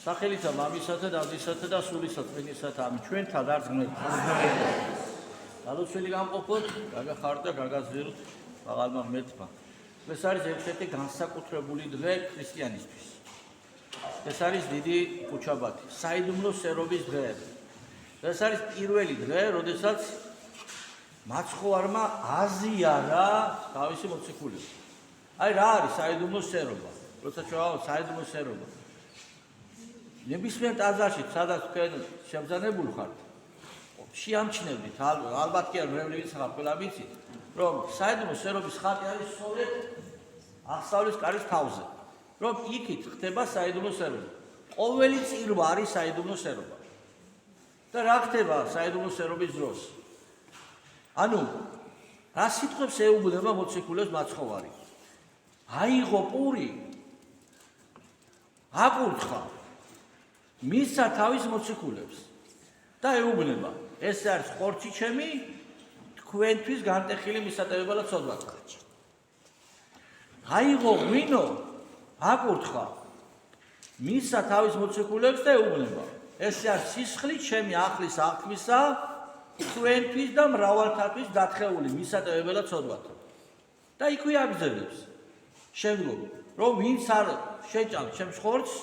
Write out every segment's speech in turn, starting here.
სახელითა მამისათა და დისათა და სულისა წმინდისათა ამი ჩვენთან არც ღმერთთან. დადოცვილი გამყოფოთ, გაგახართ და გაგაზიაროთ მაღალმა ღმერთმა. ეს არის ერთ-ერთი განსაკუთრებული დღე ქრისტიანისთვის. ეს არის დიდი ხუჩაბათი, საიდუმლო სერობის დღე. ეს არის პირველი დღე, როდესაც მაცხოვარმა აზიარა თავისი მოციქულები. აი რა არის საიდუმლო სერობა? როცა ჩვენ საიდუმლო სერობა. ნებისმიერ ტაძარში, სადაც თქვენ შევზანებული ხართ, შეამჩნევდით, ალბათ კი არ მრევლივიც ხარ, ყველა ვიცით, რომ საიდუმლო სერობის ხატი არის სწორედ აღსავლის კარის თავზე. რომ იქით ხდება საიდუმლო სერობა. ყოველი წირვა არის საიდუმლო სერობა. და რა ხდება საიდუმლო სერობის დროს? ანუ რა სიტყვებს ეუბნება მოციქულებს მაცხოვარი? აიღო პური, აკურთხა, მისცა თავის მოციქულებს და ეუბნება, ეს არის ხორცი ჩემი, თქვენთვის განტეხილი მისატევება და ცოდვათა. აიღო ღვინო, აკურთხა, მისცა თავის მოციქულებს და ეუბნება, ეს არის სისხლი ჩემი ახლის აღქმისა, თქვენთვის და მრავალთათვის დათხეული მისატევება და ცოდვათა. და იქვე აგრძელებს. შემდგომ, რომ ვინც არ შეჭამს ჩემს ხორცს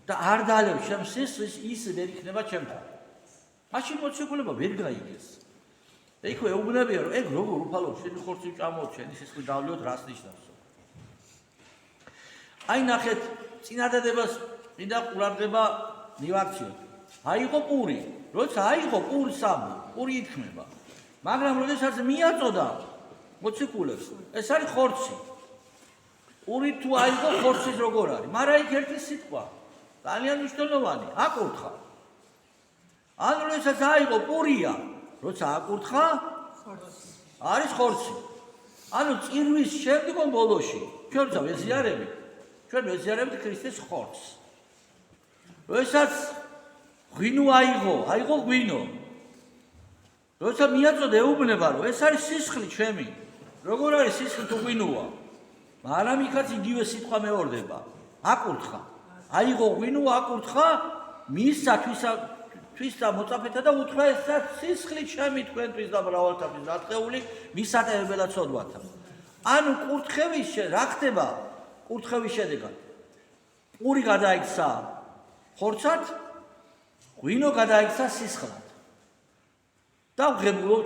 და არ დალევს ჩემს სისხლს, ის ვერ იქნება ჩემთან. მაშინ მოციქულება ვერ გაიგეს. და იქვე ეუბნებიან, რომ ეგ როგორ უფალოდ შენი ხორცი ვჭამოთ, შენი სისხლი დავლევოთ, რას ნიშნავს? აი ნახეთ, წინადადებას მინდა ყურადღება მივაქციოთ. აიღო პური, როცა აიღო პურს პური ითქმება. მაგრამ როდესაც მიაწოდა მოციქულებს, ეს არის ხორცი. პური თუ აიღო ხორცის როგორ არის? მაგრამ იქ ერთი სიტყვა, ძალიან მნიშვნელოვანი, აკურთხა. ან როდესაც აიღო პურია, როცა აკურთხა, არის ხორცი. ანუ წირვის შემდგომ ბოლოში, ჩვენ ვეზიარებით, ჩვენ ვეზიარებთ ქრისტეს ხორცს. როდესაც ღვინო აიღო ღვინო. როცა მიაწოდა ეუბნება, რომ ეს არის სისხლი ჩემი. როგორ არის სისხლი თუ ღვინოა? მაგრამ იქაც იგივე სიტყვა მეორდება. აკურთხა. აიღო ღვინო, აკურთხა, მისცა თვისა მოწაფეთა და უთხრა ეს სისხლი ჩემი თქვენთვის და მრავალთათვის დათხეული მისატევება და ცოდვათა. ანუ კურთხევის რა ხდება? კურთხევის შედეგად პური გადაიქცა ხორცად, ღვინო გადაიქცა სისხლად. და ვღებულობ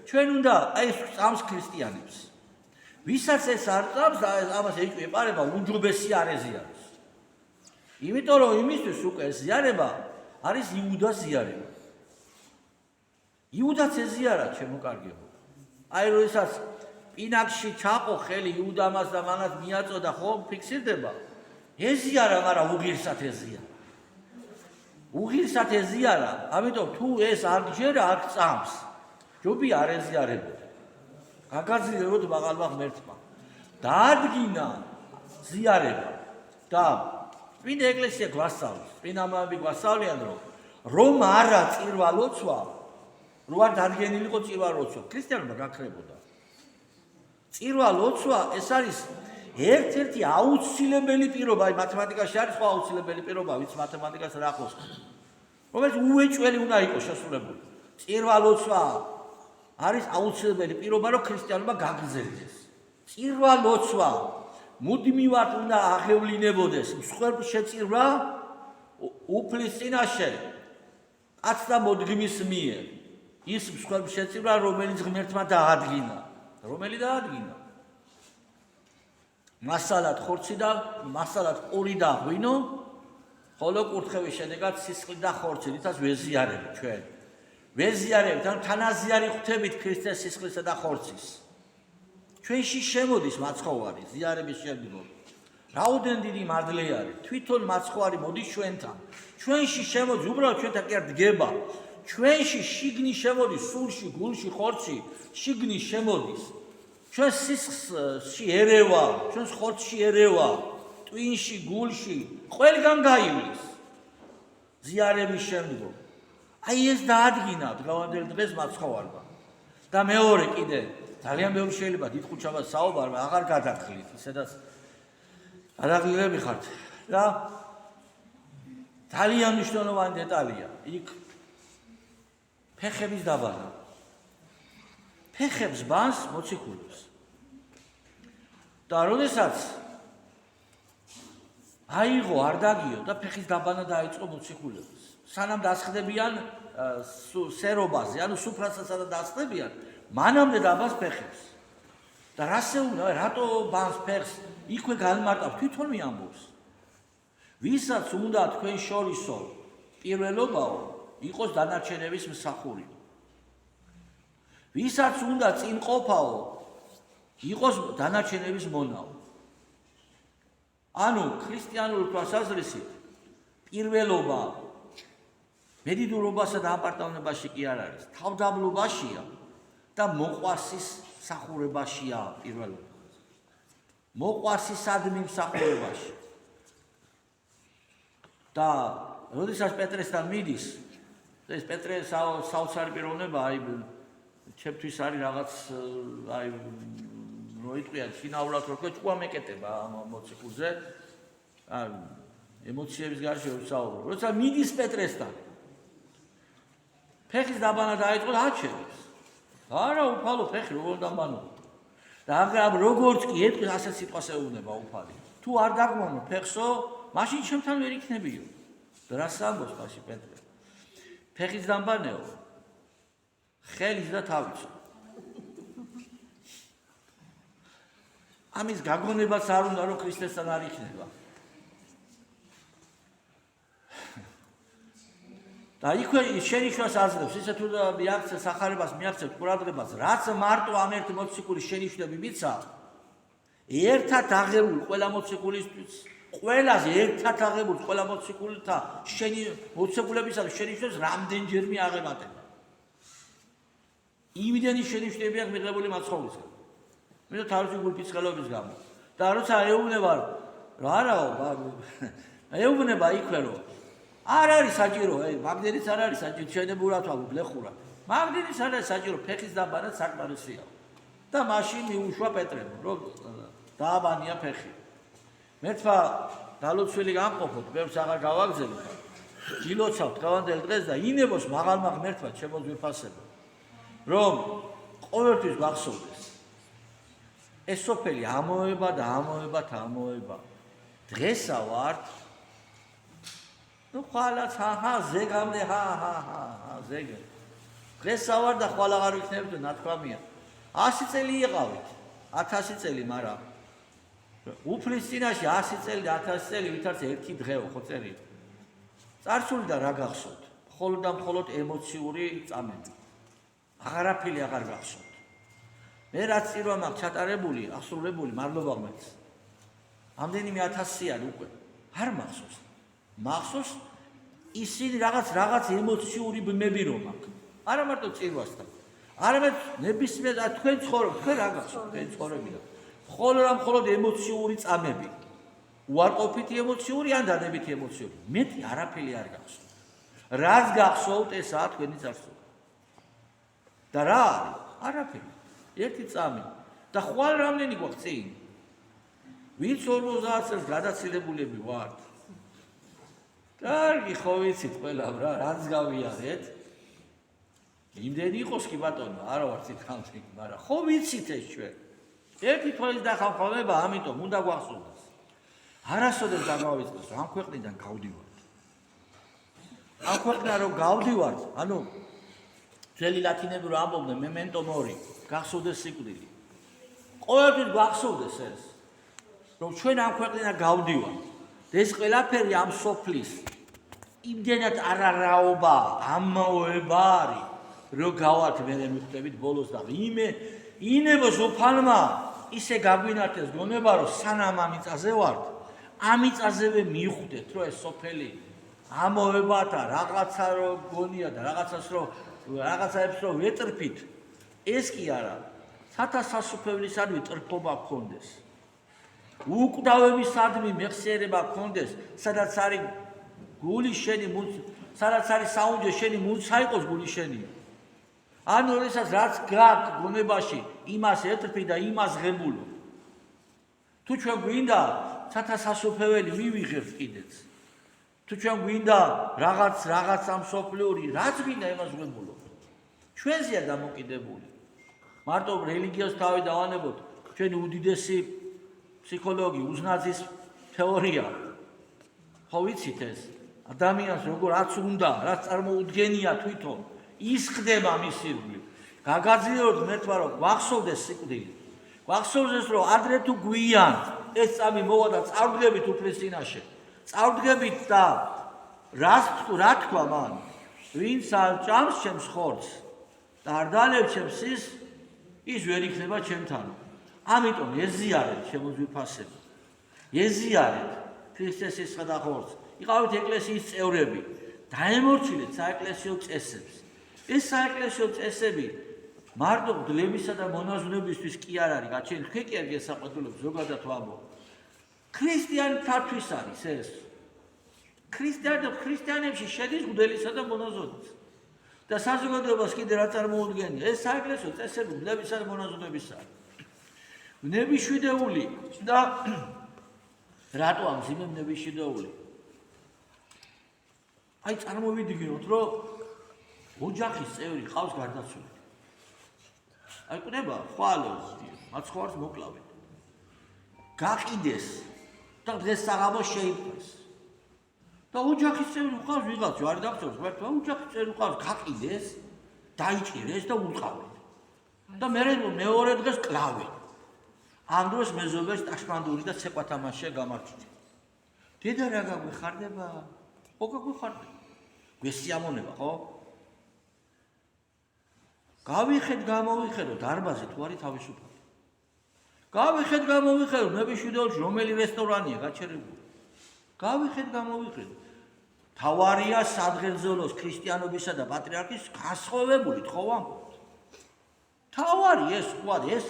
ჩვენ უნდა აი ეს წამს ქრისტიანებს. ვისაც ეს არ წამს, ამას ეყარება უჯობესი არეზი არის. იმიტომ რომ იმისთვის უკვე ზიარება არის იუდას ზიარება. იუდაც ეზიარა ჩემო კარგებო. აი როდესაც პინაკში ჩაყო ხელი იუდამას და მანაც მიაწოდა, ხო, ფიქსირდება. ეზიარა, მაგრამ უღირსად ეზიარა. უღირსად ეზიარა, ამიტომ თუ ეს არ გჯერა, აქ წამს. ჯობი არ ეზიარებოდა. გაგაზიაროთ მაღალმა ღმერთმა. დაადგინა ზიარება და წმინდა ეკლესია გვასწავლის, წმინდა მამები გვასწავლიან, რომ არა წირვა ლოცვა, რო არ დადგენილიყო წირვა ლოცვა, ქრისტიანობა გაქრებოდა. წირვა ლოცვა ეს არის ერთ-ერთი აუცილებელი პირობა, აი მათემატიკაში არის ხო აუცილებელი პირობა, ვინც მათემატიკას რა ახლავს, რომელიც უეჭველი უნდა იყოს შესრულებული. წირვა ლოცვა არის აუცილებელი პირობა, რომ ქრისტიანობა გაგრძელდეს. წირვა ლოცვა მუდმივად უნდა აღევლინებოდეს მსხვერპლ შეწირვა უფლის წინაშე კაცთა მოდგმის მიერ. ის მსხვერპლ შეწირვა, რომელიც ღმერთმა დაადგინა. რომელი დაადგინა? მასალად ხორცი და მასალად პური და ღვინო, ხოლო კურთხევის შედეგად სისხლი და ხორცი, რითაც ვეზიარებით ჩვენ. ვეზიარებით, ან თანაზიარი ხვდებით ქრისტეს სისხლისა და ხორცის. ჩვენში შემოდის მაცხოვარი ზიარების შემდგომ. რაოდენ დიდი მადლი არის. თვითონ მაცხოვარი მოდის ჩვენთან. ჩვენში შემოდის, უბრალოდ ჩვენთან კი არ დგება. ჩვენში შიგნი შემოდის, სულში, გულში, ხორცში, შიგნი შემოდის. ჩვენ სისხლში ერევა, ჩვენს ხორცში ერევა, ტვინში, გულში, ყველგან გაივლის. ზიარების შემდგომ. აი ეს დაადგინა დღევანდელ დღეს მაცხოვარმა. და მეორე კიდე ძალიან ბევრი შეიძლება დიდ ხუჩაბას საუბარმა აღარ გადაგხლით, ისედაც გადაღლილები ხართ. და ძალიან მნიშვნელოვანი დეტალია. იქ ფეხების დაბანა. ფეხებს ბანს მოციქულებს. და როდესაც აიღო არ დაგიო და ფეხის დაბანა დაიწყო მოციქულებს. სანამ დასხდებიან სერობაზე, ანუ სუფრასასა და დასხდებიან, მანამდე დაბას ფეხებს. და რასეუნა, რატო ბანს ფეხს იქვე განმარტავ, თვითონ მიამბობს. ვისაც უნდა თქვენ შორისო პირველობაო, იყოს დანარჩენების მსახური. ვისაც უნდა წინყოფაო, იყოს დანარჩენების მონაო. ანუ ქრისტიანული თვალსაზრისით პირველობა მედიდურობასა და აპარტავნებაში კი არ არის, თავდაბლობაშია და მოყვასის მსახურებაშია პირველობა. მოყვასისადმი მსახურებაში. და როდესაც პეტრესთან მიდის, ეს პეტრე საოცარი პიროვნება, აი ჩემთვის არის რაღაც აი მოიწვია შინაურად რო თქვა მეკეტება ამ მოციქულზე. აი ემოციების გარშე ვსაუბრო. როცა მიდის პეტრესთან ფეხის დაბანა დაიწყო და აჩერებს. არა უფალო ფეხი როგორ დამბანო. და აგრამ როგორც კი ეთქვი ასეთ სიტყვას ეუბნება უფალი. თუ არ დაგმონო ფეხსო, მაშინ ჩემთან ვერ იქნებიო. და რას ამბობს ხაში პეტრე? ფეხის დამბანეო. ხელის და თავისო. ამის გაგონებაც არ უნდა რომ ქრისტესთან არ იქნება. და იქვე შენიშვნას აძლევს, ისე თუ მიაქცე სახარებას, მიაქცე ყურადღებას, რაც მარტო ამ ერთ მოციქულის შენიშვნები მიცა, ერთად აღებულ ყველა მოციქულისთვის, ყველას ერთად აღებულ ყველა მოციქულთა მოციქულებისა შენიშვნებს რამდენჯერ მიაღებატება. იმდენი შენიშვნები აქვს მიღებული მაცხოვრისგან. მე თავისი გულფიცხელობის გამო. და როცა ეუბნება, არაო, ეუბნება იქვე რომ არ არის საჭირო, მაგდენიც არ არის საჭირო, შენებურად ვაბლეხურად. მაგდენიც არ არის საჭირო, ფეხის დაბანა საკმარისია. და მაშინ მიუშვა პეტრემ, რომ დააბანია ფეხი. მერთვა დალოცვილი გამყოფოთ, ბევრს აღარ გავაგზავნოთ. გილოცავთ დღევანდელ დღეს და ინებოს მაღალმა ღმერთმა ჩემო ძვირფასებო, რომ ყოველთვის გახსოვდეს. ეს სოფელი ამოება და ამოება და ამოება. დღესა ვართ ну ხალაც ზეგამდე ზეგე დღესა ვარ და ხვალ აღარ ვიქნებთ ნათქვამია 100 წელი იყავით 1000 წელი მაგრამ უფლის წინაშე 100 წელი და 1000 წელი ვითარც ერთი დღეო ხო წერია წარსული და რა გახსოვთ მხოლოდ და მხოლოდ ემოციური წამები აღარაფერი აღარ გახსოვთ მე რაც წირვა მაქვს ჩატარებული ასრულებული მადლობა ღმერთს ამდენიმე 1000-იანი უკვე არ მახსოვს მახსოვს ისინი რაღაც ემოციური ბმები რომ აქვს არა მარტო წირვასთან არამედ ნებისმიერ თქვენ ცხოვრობთ თქვენ რა გახსოვთ თქვენ ცხოვრებიდან მხოლოდ ემოციური წამები უარყოფითი ემოციური ან დადებითი ემოციური მეტი არაფერი არ გახსოვთ რაც გახსოვთ ესაა თქვენი წარსული და რა არის არაფერი ერთი წამი და ხვალ რამდენი გვაქვს წინ ვინც 50 წელს გადაცილებულები ვართ კარგი ხო ვიცით ყველამ რა რაც გავიარეთ იმდენი იყოს კი ბატონო არა ვარ ციტამდე მაგრამ ხო ვიცით ეს ჩვენ ერთი თვალის დახამხავება ამიტომ უნდა გვახსოვდეს არასოდეს დაგვავიწყდეს ამ ქვეყნიდან გავდივართ ამ ქვეყნიდან რომ გავდივართ ანუ ძველი ლათინები რომ ამბობდნენ memento mori გახსოვდეს სიკვდილი ყოველთვის გვახსოვდეს ეს რომ ჩვენ ამ ქვეყნიდან გავდივართ ეს ყველაფერი ამ სოფლის იმდენად არარაობა ამოება არის რომ გავართ მე მიხვდებით ბოლოს და ინებოს უფალმა ისე გაგვინართეს გონება რომ სანამ ამიწაზე ვართ ამიწაზევე მიხვდეთ რომ ეს სოფელი ამოებათა რაღაცა რომ გონია და რაღაცაებს რომ ვეტრფით ეს კი არა სათასასუფევლისადმი ტრფობა გქონდეს უკვდავებისადმი მეხსიერება გქონდეს სადაც არის გული შენი სადაც არის საუნჯე შენი მუნცა იყოს გული შენი ანუ როდესაც რაც გაქვს გონებაში იმას ეთრფი და იმას ღებულო თუ ჩვენ გვინდა სათასასუფეველი მივიღებთ კიდეც თუ ჩვენ გვინდა რაღაც სამსოფლიური, რაც გვინდა იმას ვებულობ. ჩვენზეა დამოკიდებული. მარტო რელიგიას თავი დავანებოთ, ჩვენი უდიდესი ფსიქოლოგი უზნაძის თეორია. ხო ვიცით ეს? ადამიანს რაც უნდა, რაც წარმოუდგენია თვითონ, ის ხდება მისირული. გაგაძლიეროთ მერთვა რომ გვახსოვდეს სიკვდილი. გვახსოვდეს რომ ადრე თუ გვიან ეს წამი მოვა და წავდგებით უფლისწინაშე. წავდგებით და რა თქვა მან? ვინც არ ჭამს ჩემს ხორცს და არ დალევს ჩემს სისხლს, ის ვერ იქნება ჩემთან. ამიტომ ეზიარეთ შემოძვიფასები. ეზიარეთ ქრისტეს სისხლს და ხორცს. იყავით ეკლესიის წევრები, დაემორჩილეთ საეკლესიო წესებს. ეს საეკლესიო წესები მარტო გლებისა და მონაზვნებისთვის კი არ არის, გაჩენილი ხეკიარგი ესაყრდნობს ზოგადად ვამბობ. ქრისტიანთათვის არის ეს. ქრისტიანებში შედის გველისა და მონაზვნების. და საზოგადოებას კიდე რა წარმოუდგენია? ეს საეკლესიო წესები გლებისა და მონაზვნებისაა. ნებიშვიდეული და რატო ამ ზიმე ნებიშვიდეული? აი წარმოვიდგინოთ, რომ ოჯახის წევრი ყავს გარდაცვლილი. აი ყდება ხვალოს, მაცხოვარს მოკლავენ. გაყიდეს და დღეს საღამოს შეიპყრეს. და ოჯახის წევრი ყავს ვიღაც, არ დაგწევს, ვერთვა ოჯახის წევრი ყავს, გაყიდეს, დაიჭირეს და უყავენ. და მეორე დღეს კლავენ. ამ დროს მეზობელს ტაშმანდური და ცეკვათამაშე გამარჯვდა. დედა რა გაგვეხარდება? ხო გაგვეხარდება. გვესიამონება, ხო? გამოვიხედო დარბაზი თუ არის თავისუფალი. გამოვიხედო ნებიშვიდეულში რომელი რესტორანია გაჩერებული. გამოვიხედო. თავარია სადღეგრძელოს ქრისტიანობისა და პატრიარქის გასხოვებული ხო ვამბობთ. თავარი ეს ვარ, ეს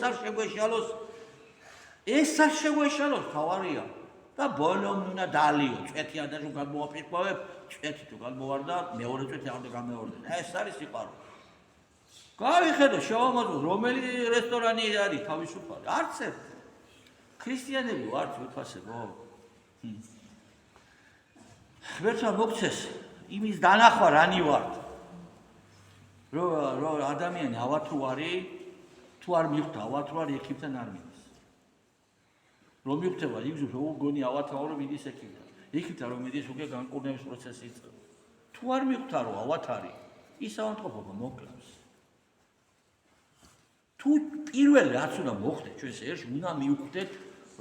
არ შეგვეშალოს თავარია. და ბოლომ უნდა დალიო, წვეთი ადაშო გადმოაფირკვავებ, წვეთი თუ გადმოვარდა, მეორე წვეთი არ გამეორდა. ეს არის სიყვარული. გავიხედო შევამოწმო რომელი რესტორანი არის თავისუფალი. არც ერთ. ქრისტიანები ვართ უფასებო. ვერცა მოგცეს იმის დანახვა რანი ვართ. რომ ადამიანი ავათრუ არის, თუ არ მიხვდა ავათრუ არის ექიმთან არ მიდის. რომ მიხვდება იგზო რომ გონი ავათრა რომ მიდის ექიმთან. ექიმთან რომ მიდის უკვე განკურნების პროცესი იწყება. თუ არ მიხვდა რომ ავათარი, ის ავადმყოფობა მოკლავს. თუ პირველ რაც უნდა მოხდეს ჩვენს ერში, უნდა მივხვდეთ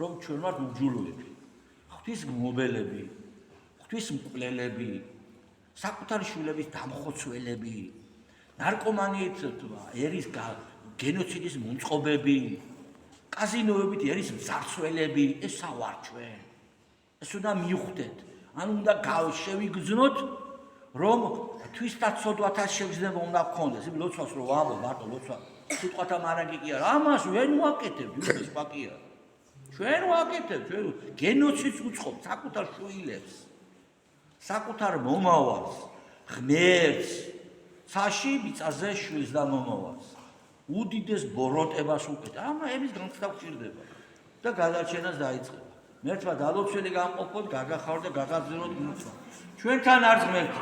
რომ ჩვენ ვართ უჯულოები. ღვთისმგმობელები, ღვთისმკვლელები, საკუთარი შვილების დამხოცველები, ნარკომანიით ერის გენოციდის მომწყობები, კაზინოებით ერის მძარცველები, ესა ვარ ჩვენ. ეს უნდა მივხვდეთ. ანუ უნდა შევიგრძნოთ რომ თვისდაცოდვათა შეგრძნება უნდა გქონდეს. იმ ლოცვას რომ ვამბობ, მარტო ლოცვა სიტყვათა მარაგი კი არა, ამას ვერ ვაკეთებთ, ის პაკია. ჩვენ ვაკეთებთ, ჩვენ გენოციდს უწყობთ საკუთარ შვილებს, საკუთარ მომავალს, ღმერთს, ცაში მიწაზე შვილს და მომავალს. უდიდეს ბოროტებას უკეთ. ამის განცდა გვჭირდება და გადარჩენას დაიწყება. მერთვა დალოცველი გამყოფოთ, გაგახარო და გაგაძლიეროთ გულწრფელად. ჩვენთან არც ღმერთი.